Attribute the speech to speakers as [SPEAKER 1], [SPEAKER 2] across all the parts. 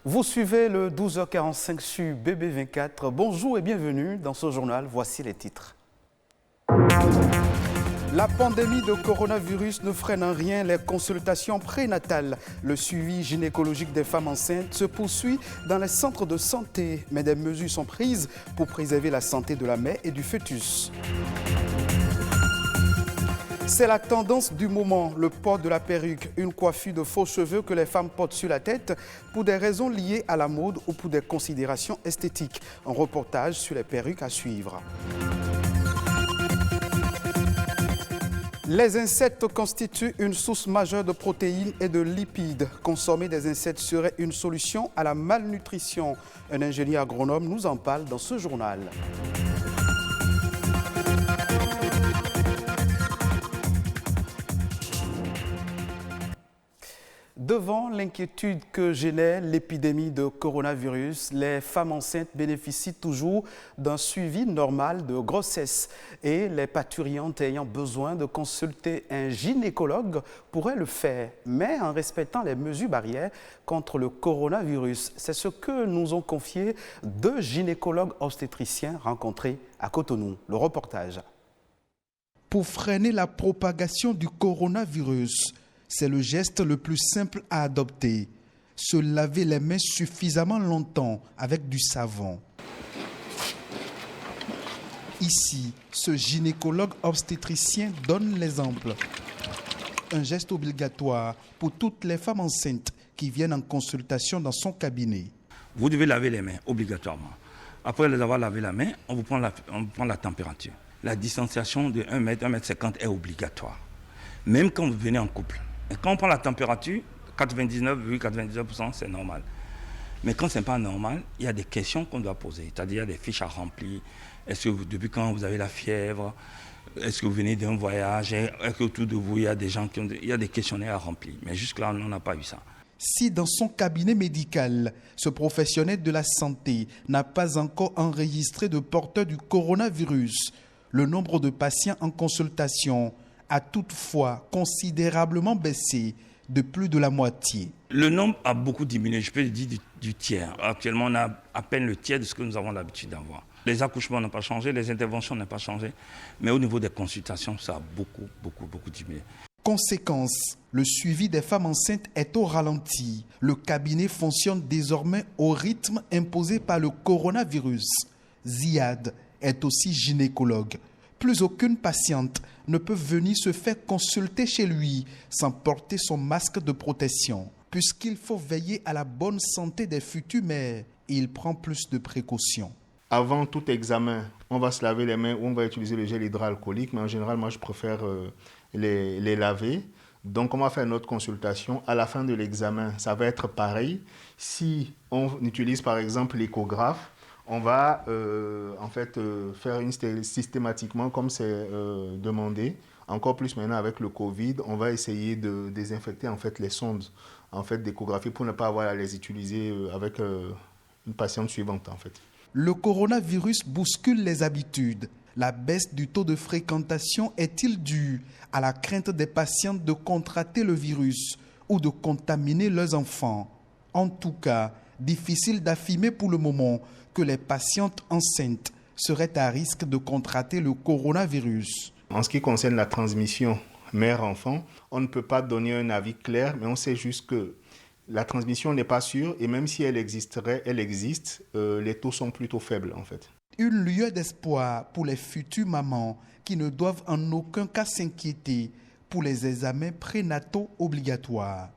[SPEAKER 1] Vous suivez le 12h45 sur BB24. Bonjour et bienvenue dans ce journal. Voici les titres. La pandémie de coronavirus ne freine en rien les consultations prénatales. Le suivi gynécologique des femmes enceintes se poursuit dans les centres de santé, mais des mesures sont prises pour préserver la santé de la mère et du fœtus. C'est la tendance du moment, le port de la perruque, une coiffure de faux cheveux que les femmes portent sur la tête pour des raisons liées à la mode ou pour des considérations esthétiques. Un reportage sur les perruques à suivre. Les insectes constituent une source majeure de protéines et de lipides. Consommer des insectes serait une solution à la malnutrition. Un ingénieur agronome nous en parle dans ce journal. Devant l'inquiétude que génère l'épidémie de coronavirus, les femmes enceintes bénéficient toujours d'un suivi normal de grossesse et les parturientes ayant besoin de consulter un gynécologue pourraient le faire, mais en respectant les mesures barrières contre le coronavirus. C'est ce que nous ont confié deux gynécologues obstétriciens rencontrés à Cotonou. Le reportage.
[SPEAKER 2] Pour freiner la propagation du coronavirus, c'est le geste le plus simple à adopter. Se laver les mains suffisamment longtemps avec du savon. Ici, ce gynécologue obstétricien donne l'exemple. Un geste obligatoire pour toutes les femmes enceintes qui viennent en consultation dans son cabinet.
[SPEAKER 3] Vous devez laver les mains obligatoirement. Après les avoir lavé la main, on vous prend la température. La distanciation de 1 mètre, 1,50 m est obligatoire. Même quand vous venez en couple. Et quand on prend la température, 99,99%, c'est normal. Mais quand ce n'est pas normal, il y a des questions qu'on doit poser. C'est-à-dire, il y a des fiches à remplir. Est-ce que depuis quand vous avez la fièvre? Est-ce que vous venez d'un voyage? Est-ce qu'autour de vous, il y a des gens qui ont... Il y a des questionnaires à remplir. Mais jusque-là, on n'a pas eu ça.
[SPEAKER 2] Si dans son cabinet médical, ce professionnel de la santé n'a pas encore enregistré de porteur du coronavirus, le nombre de patients en consultation a toutefois considérablement baissé de plus de la moitié.
[SPEAKER 3] Le nombre a beaucoup diminué, je peux dire du tiers. Actuellement, on a à peine le tiers de ce que nous avons l'habitude d'avoir. Les accouchements n'ont pas changé, les interventions n'ont pas changé, mais au niveau des consultations, ça a beaucoup diminué.
[SPEAKER 2] Conséquence, le suivi des femmes enceintes est au ralenti. Le cabinet fonctionne désormais au rythme imposé par le coronavirus. Ziad est aussi gynécologue. Plus aucune patiente ne peut venir se faire consulter chez lui sans porter son masque de protection. Puisqu'il faut veiller à la bonne santé des futures mères, il prend plus de précautions.
[SPEAKER 4] Avant tout examen, on va se laver les mains ou on va utiliser le gel hydroalcoolique, mais en général, moi, je préfère les laver. Donc, on va faire notre consultation. À la fin de l'examen, ça va être pareil. Si on utilise, par exemple, l'échographe, on va faire une stérile systématiquement comme c'est demandé. Encore plus maintenant avec le Covid, on va essayer de désinfecter les sondes d'échographie pour ne pas avoir à les utiliser avec une patiente suivante .
[SPEAKER 2] Le coronavirus bouscule les habitudes. La baisse du taux de fréquentation est-il due à la crainte des patientes de contracter le virus ou de contaminer leurs enfants? En tout cas, difficile d'affirmer pour le moment que les patientes enceintes seraient à risque de contracter le coronavirus.
[SPEAKER 4] En ce qui concerne la transmission mère-enfant, on ne peut pas donner un avis clair, mais on sait juste que la transmission n'est pas sûre et même si elle existerait, elle existe, les taux sont plutôt faibles .
[SPEAKER 2] Une lueur d'espoir pour les futures mamans qui ne doivent en aucun cas s'inquiéter pour les examens prénataux obligatoires.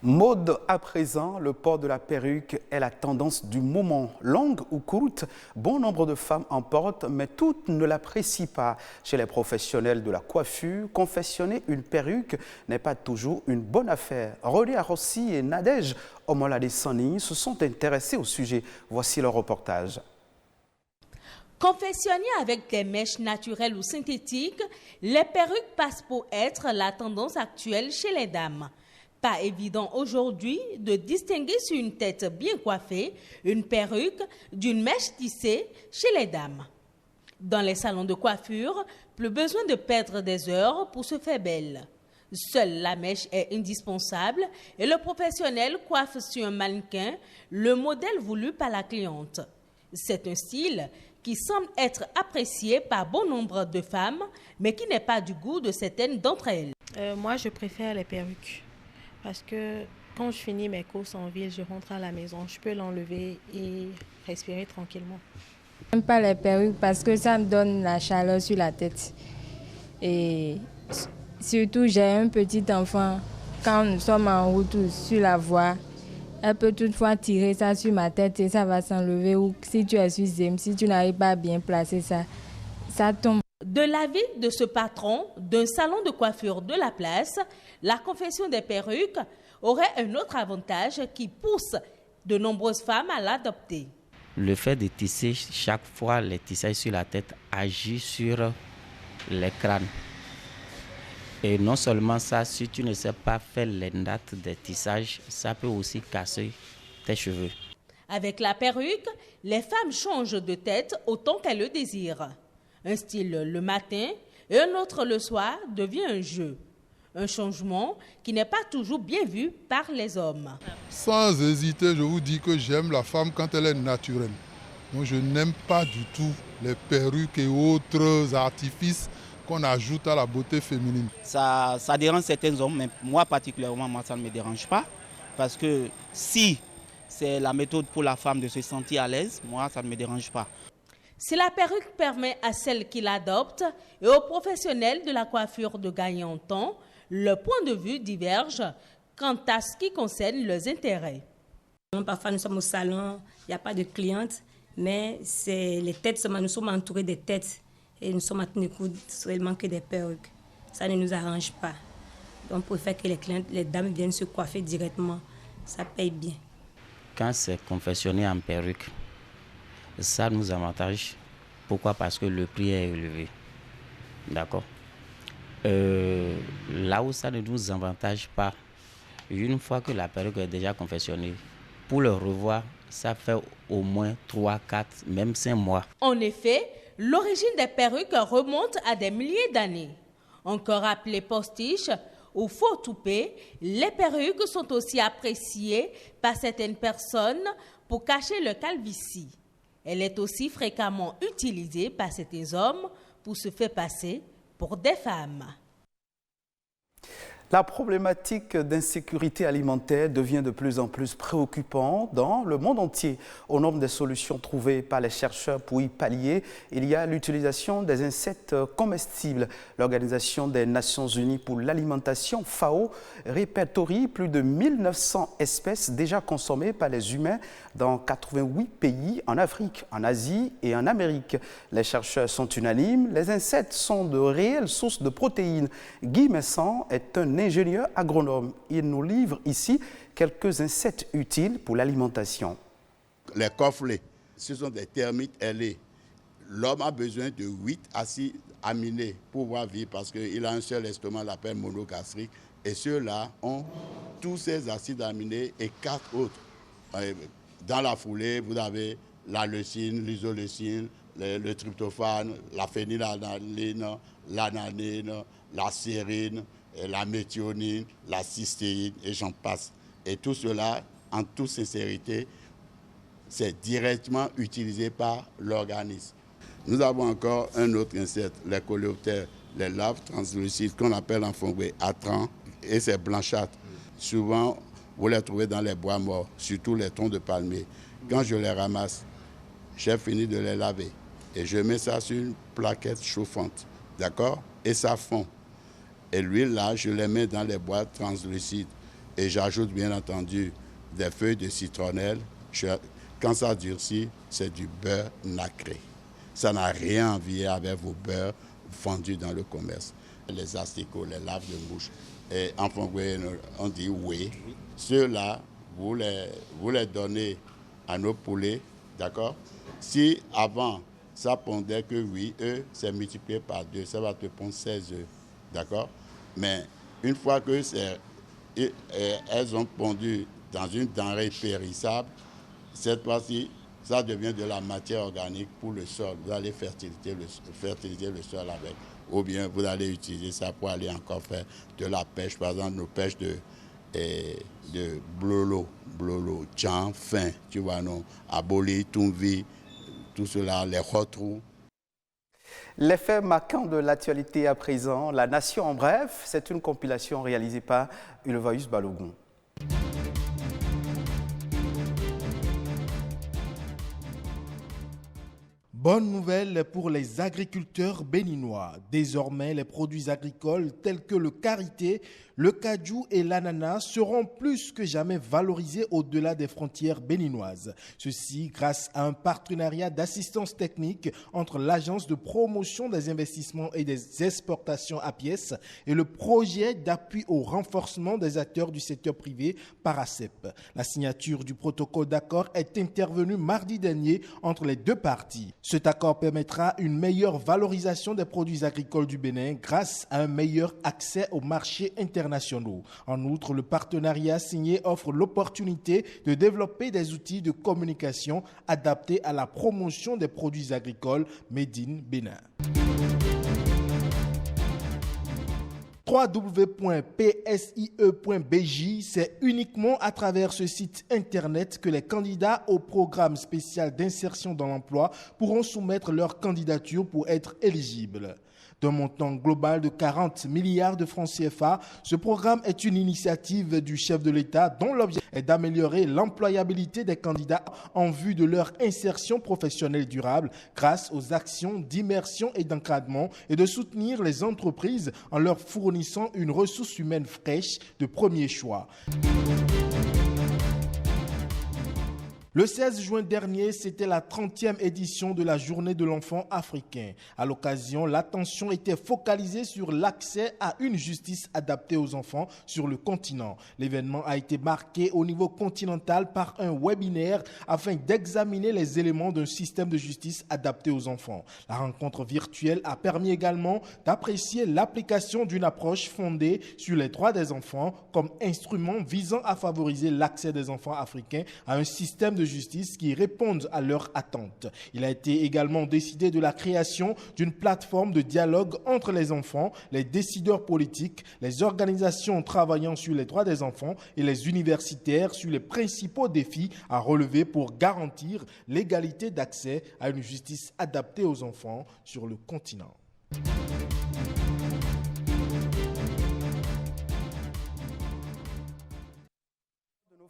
[SPEAKER 1] Mode à présent, le port de la perruque est la tendance du moment. Longue ou courte, bon nombre de femmes en portent, mais toutes ne l'apprécient pas. Chez les professionnels de la coiffure, confectionner une perruque n'est pas toujours une bonne affaire. René Arossi et Nadège Omoladesani se sont intéressés au sujet. Voici leur reportage.
[SPEAKER 5] Confectionnées avec des mèches naturelles ou synthétiques, les perruques passent pour être la tendance actuelle chez les dames. Pas évident aujourd'hui de distinguer sur une tête bien coiffée une perruque d'une mèche tissée chez les dames. Dans les salons de coiffure, plus besoin de perdre des heures pour se faire belle. Seule la mèche est indispensable et le professionnel coiffe sur un mannequin le modèle voulu par la cliente. C'est un style qui semble être apprécié par bon nombre de femmes, mais qui n'est pas du goût de certaines d'entre elles.
[SPEAKER 6] Moi, je préfère les perruques parce que quand je finis mes courses en ville, je rentre à la maison, je peux l'enlever et respirer tranquillement.
[SPEAKER 7] Je n'aime pas les perruques parce que ça me donne la chaleur sur la tête. Et surtout, j'ai un petit enfant. Quand nous sommes en route ou sur la voie, elle peut toutefois tirer ça sur ma tête et ça va s'enlever. Ou si tu es sur Zem, si tu n'arrives pas à bien placer ça, ça tombe.
[SPEAKER 5] De l'avis de ce patron d'un salon de coiffure de la place, la confection des perruques aurait un autre avantage qui pousse de nombreuses femmes à l'adopter.
[SPEAKER 8] Le fait de tisser chaque fois les tissages sur la tête agit sur les crânes. Et non seulement ça, si tu ne sais pas faire les dates des tissages, ça peut aussi casser tes cheveux.
[SPEAKER 5] Avec la perruque, les femmes changent de tête autant qu'elles le désirent. Un style le matin et un autre le soir devient un jeu. Un changement qui n'est pas toujours bien vu par les hommes.
[SPEAKER 9] Sans hésiter, je vous dis que j'aime la femme quand elle est naturelle. Moi, je n'aime pas du tout les perruques et autres artifices qu'on ajoute à la beauté féminine.
[SPEAKER 10] Ça dérange certains hommes, mais moi particulièrement, ça ne me dérange pas. Parce que si c'est la méthode pour la femme de se sentir à l'aise, moi, ça ne me dérange pas.
[SPEAKER 5] Si la perruque permet à celles qui l'adoptent et aux professionnels de la coiffure de gagner en temps, le point de vue diverge quant à ce qui concerne leurs intérêts.
[SPEAKER 11] Parfois, nous sommes au salon, il n'y a pas de clientes, mais les têtes, nous sommes entourés de têtes et nous sommes en train de coudre seulement que des perruques. Ça ne nous arrange pas. Donc, on préfère que les dames viennent se coiffer directement. Ça paye bien.
[SPEAKER 8] Quand c'est confectionné en perruque, ça nous avantage. Pourquoi? Parce que le prix est élevé. D'accord? Là où ça ne nous avantage pas, une fois que la perruque est déjà confectionnée, pour le revoir, ça fait au moins 3, 4, même 5 mois.
[SPEAKER 5] En effet, l'origine des perruques remonte à des milliers d'années. Encore appelées postiches ou faux toupets, les perruques sont aussi appréciées par certaines personnes pour cacher leur calvitie. Elle est aussi fréquemment utilisée par certains hommes pour se faire passer pour des femmes.
[SPEAKER 1] La problématique d'insécurité alimentaire devient de plus en plus préoccupante dans le monde entier. Au nombre des solutions trouvées par les chercheurs pour y pallier, il y a l'utilisation des insectes comestibles. L'Organisation des Nations Unies pour l'alimentation, FAO, répertorie plus de 1900 espèces déjà consommées par les humains dans 88 pays en Afrique, en Asie et en Amérique. Les chercheurs sont unanimes, les insectes sont de réelles sources de protéines. Guy Messan est un ingénieur agronome. Il nous livre ici quelques insectes utiles pour l'alimentation.
[SPEAKER 12] Les corflés, ce sont des termites ailés. L'homme a besoin de 8 acides aminés pour pouvoir vivre parce qu'il a un seul estomac, on l'appelle monogastrique. Et ceux-là ont tous ces acides aminés et 4 autres. Dans la foulée, vous avez la leucine, l'isoleucine, le tryptophane, la phénylalanine, l'ananine, la sérine, la méthionine, la cystéine et j'en passe. Et tout cela, en toute sincérité, c'est directement utilisé par l'organisme. Nous avons encore un autre insecte, les coléoptères, les larves translucides qu'on appelle en fongoué atrans et c'est blanchâtres. Souvent, vous les trouvez dans les bois morts, surtout les troncs de palmier. Quand je les ramasse, j'ai fini de les laver et je mets ça sur une plaquette chauffante, d'accord? Et ça fond. Et l'huile là, je les mets dans les boîtes translucides et j'ajoute bien entendu des feuilles de citronnelle. Quand ça durcit, c'est du beurre nacré. Ça n'a rien à voir avec vos beurres vendus dans le commerce. Les asticots, les larves de mouche, et en fongoué, on dit oui. Ceux-là, vous les donnez à nos poulets, d'accord? Si avant, ça pondait que 8 œufs, c'est multiplié par 2, ça va te pondre 16 œufs, d'accord? Mais une fois que elles ont pondu dans une denrée périssable, cette fois-ci, ça devient de la matière organique pour le sol. Vous allez fertiliser le sol avec. ou bien vous allez utiliser ça pour aller encore faire de la pêche, par exemple nos pêches de blolo, tchan, fin, tu vois, non, aboli, tumvi, tout cela, les retrous.
[SPEAKER 1] Les faits marquants de l'actualité à présent, La Nation en bref, c'est une compilation réalisée par Ulvaeus Balogun.
[SPEAKER 2] Bonne nouvelle pour les agriculteurs béninois. Désormais, les produits agricoles tels que le karité, le cajou et l'ananas seront plus que jamais valorisés au-delà des frontières béninoises. Ceci grâce à un partenariat d'assistance technique entre l'Agence de promotion des investissements et des exportations APIES et le projet d'appui au renforcement des acteurs du secteur privé Paracep. La signature du protocole d'accord est intervenue mardi dernier entre les deux parties. Cet accord permettra une meilleure valorisation des produits agricoles du Bénin grâce à un meilleur accès aux marchés internationaux. En outre, le partenariat signé offre l'opportunité de développer des outils de communication adaptés à la promotion des produits agricoles Made in Bénin. www.psie.bj, c'est uniquement à travers ce site internet que les candidats au programme spécial d'insertion dans l'emploi pourront soumettre leur candidature pour être éligibles. D'un montant global de 40 milliards de francs CFA, ce programme est une initiative du chef de l'État dont l'objectif est d'améliorer l'employabilité des candidats en vue de leur insertion professionnelle durable grâce aux actions d'immersion et d'encadrement et de soutenir les entreprises en leur fournissant une ressource humaine fraîche de premier choix. Le 16 juin dernier, c'était la 30e édition de la Journée de l'enfant africain. À l'occasion, l'attention était focalisée sur l'accès à une justice adaptée aux enfants sur le continent. L'événement a été marqué au niveau continental par un webinaire afin d'examiner les éléments d'un système de justice adapté aux enfants. La rencontre virtuelle a permis également d'apprécier l'application d'une approche fondée sur les droits des enfants comme instrument visant à favoriser l'accès des enfants africains à un système de justice qui répondent à leurs attentes. Il a été également décidé de la création d'une plateforme de dialogue entre les enfants, les décideurs politiques, les organisations travaillant sur les droits des enfants et les universitaires sur les principaux défis à relever pour garantir l'égalité d'accès à une justice adaptée aux enfants sur le continent.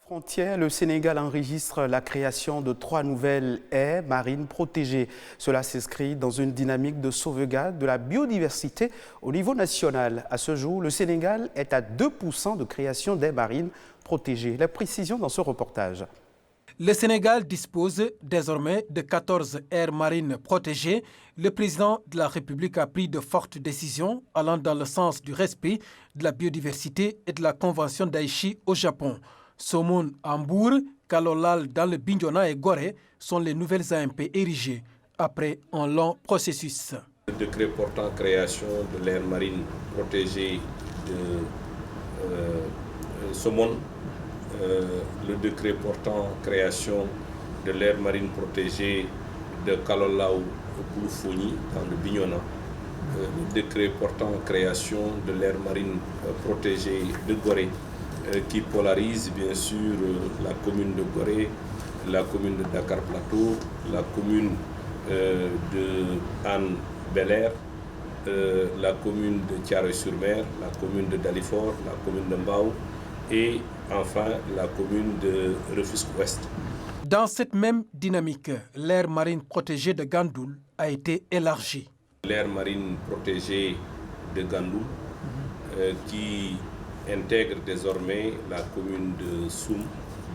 [SPEAKER 1] Frontières, le Sénégal enregistre la création de 3 nouvelles aires marines protégées. Cela s'inscrit dans une dynamique de sauvegarde de la biodiversité au niveau national. À ce jour, le Sénégal est à 2% de création d'aires marines protégées. La précision dans ce reportage.
[SPEAKER 13] Le Sénégal dispose désormais de 14 aires marines protégées. Le président de la République a pris de fortes décisions allant dans le sens du respect de la biodiversité et de la Convention d'Aichi au Japon. Somone à Mbour, Kalolal dans le Bignona et Gorée sont les nouvelles AMP érigées après un long processus.
[SPEAKER 14] Le décret portant création de l'aire marine protégée de Somone, le décret portant création de l'aire marine protégée de Kalolao au Kouloufoni dans le Bignona, le décret portant création de l'aire marine protégée de Gorée, qui polarise bien sûr la commune de Gorée, la commune de Dakar Plateau, la commune de Anne-Belair, la commune de Thiaroye-sur-Mer, la commune de Dalifort, la commune de Mbao et enfin la commune de Rufisque-Ouest.
[SPEAKER 13] Dans cette même dynamique, l'aire marine protégée de Gandoul a été élargie.
[SPEAKER 14] L'aire marine protégée de Gandoul qui intègre désormais la commune de Soum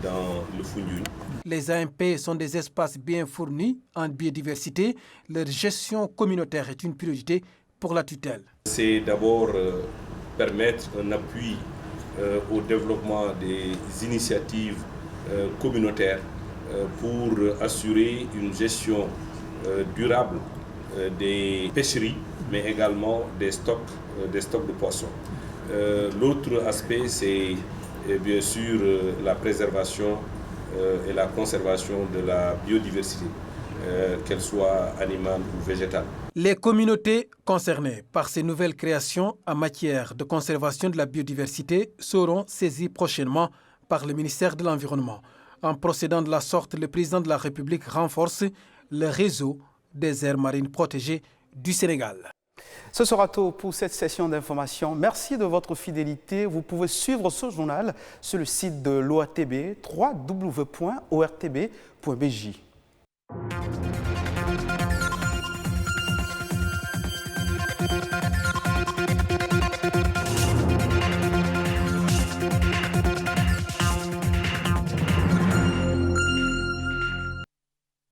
[SPEAKER 14] dans le Foundiougne.
[SPEAKER 13] Les AMP sont des espaces bien fournis en biodiversité. Leur gestion communautaire est une priorité pour la tutelle.
[SPEAKER 14] C'est d'abord permettre un appui au développement des initiatives communautaires pour assurer une gestion durable des pêcheries, mais également des stocks de poissons. L'autre aspect, c'est bien sûr la préservation et la conservation de la biodiversité. qu'elles soient animales ou végétales.
[SPEAKER 13] Les communautés concernées par ces nouvelles créations en matière de conservation de la biodiversité seront saisies prochainement par le ministère de l'Environnement. En procédant de la sorte, le président de la République renforce le réseau des aires marines protégées du Sénégal.
[SPEAKER 1] Ce sera tout pour cette session d'information. Merci de votre fidélité. Vous pouvez suivre ce journal sur le site de l'ORTB, www.ortb.bj.